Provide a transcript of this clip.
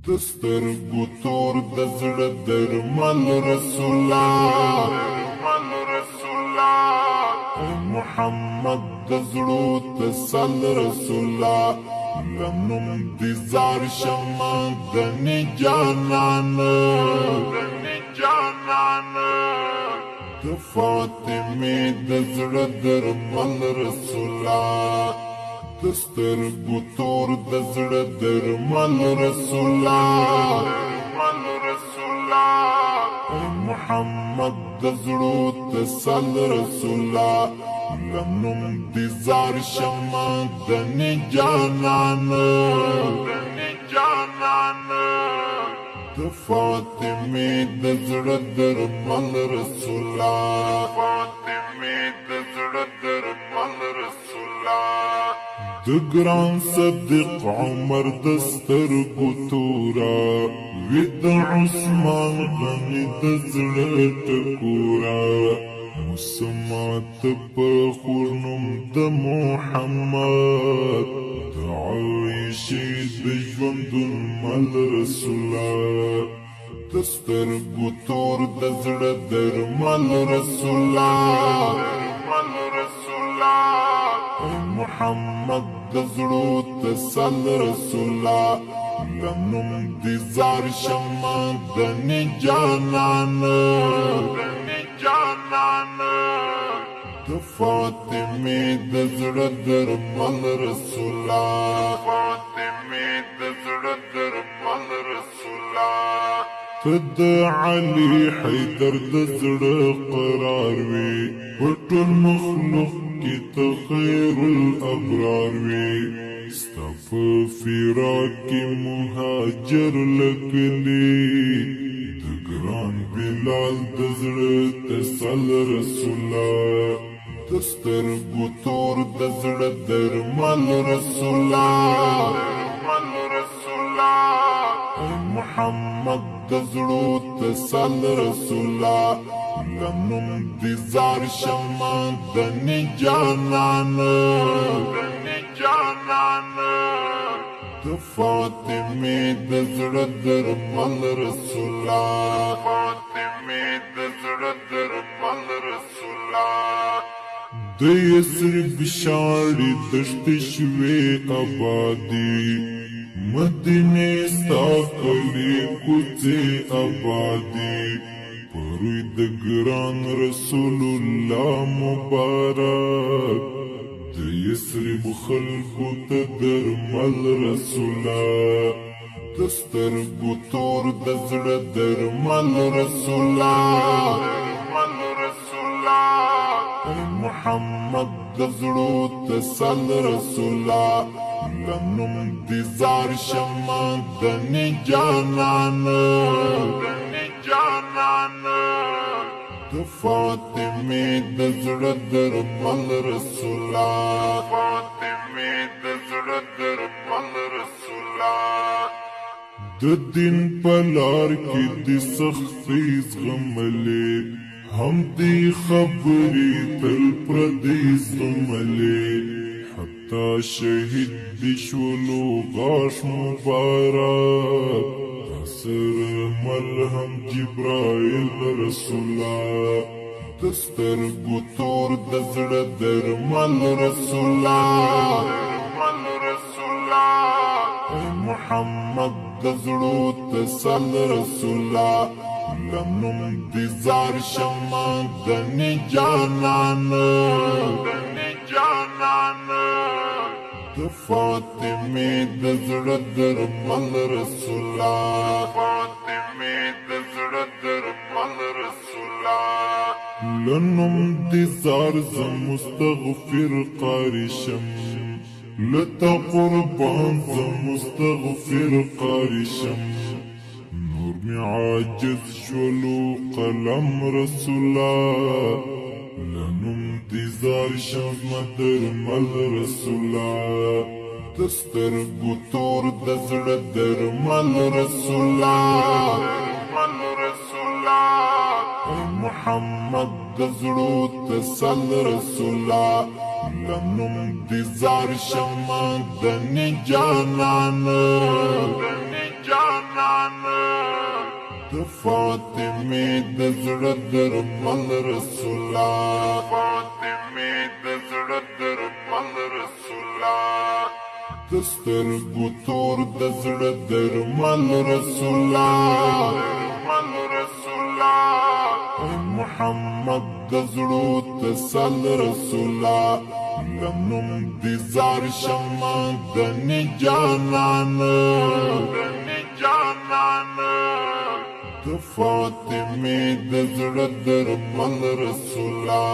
دسترګو تور د زړه درمل رسول الله محمد د زړو تسل رسول الله لنوم دي زار شمع دني جانان د فاطمه د زړه درمل رسول الله دسترګو تور د زړه درمل رسول الله محمد د زړو تسل رسول الله لنوم دي زار شمع دني جانان د فاطمه د زړه درمل رسول الله د ګران صدیق عمر دسترګو تورا وید عثمان غني د زړه ټکورا مسمات په خورنم د محمد د عایشې د ژوندون مل رسول الله دسترګو تور د زړه درمل رسول الله محمد د زړو تسل رسول الله لنوم دي زار شمع دني جانان د فاطمه د زړه درمل رسول الله تد علي حيدر د زړه قرار وي وټول مخلوق کی خیر الابرار وی استف فراق کی مهاجر لکلی د ګران بلال د زړه تسل رسول الله دسترګو تور د زړه درمل رسول الله محمد د زړو تسل رسول الله لنوم دي زار شمع دني جانان د فاطمه د زړه درمل رسول الله د یثرب شاړې دشتې شوې آبادي مدینه ستا کلی کوڅې آبادي پروي د ګران رسول الله مبارک د یثرب خلکو ته درمل رسول الله دسترګو تور د زړه درمل رسول الله محمد د زړو تسل رسول الله لنوم دي زار شمع دني جانان د فاطمه د زړه درمل رسول الله د دین په لار کې د سختۍ زغملې هم دې خبرې تل پردې زغملې حتی شهید دي شولو غاښ مبارک تاثر ملهم جبرائیل رسول الله دسترګو تور د زړه درمل رسول الله محمد د زړو تسل رسول الله لنوم دي زار شمع دني جانان د فاطمه د زړه درمل رسول الله لنوم دي زار مستغفر قاري شم لتا قربان مستغفر قاري شم نور می عاجز شولو قلم رسول الله لنوم دي زار شم درمل رسول الله دسترګو تور د زړه درمل رسول الله محمد د زړو تسل رسول الله لنوم دي زار شمع دني جانان د فاطمه د زړه درمل رسولا فاطمه د زړه درمل رسولا دسترګو تور د زړه درمل رسولا درمل رسولا محمد د زړو تسل رسولا لنوم دي زار شمع دني جانان د فاطمه د زړه درمل رسولا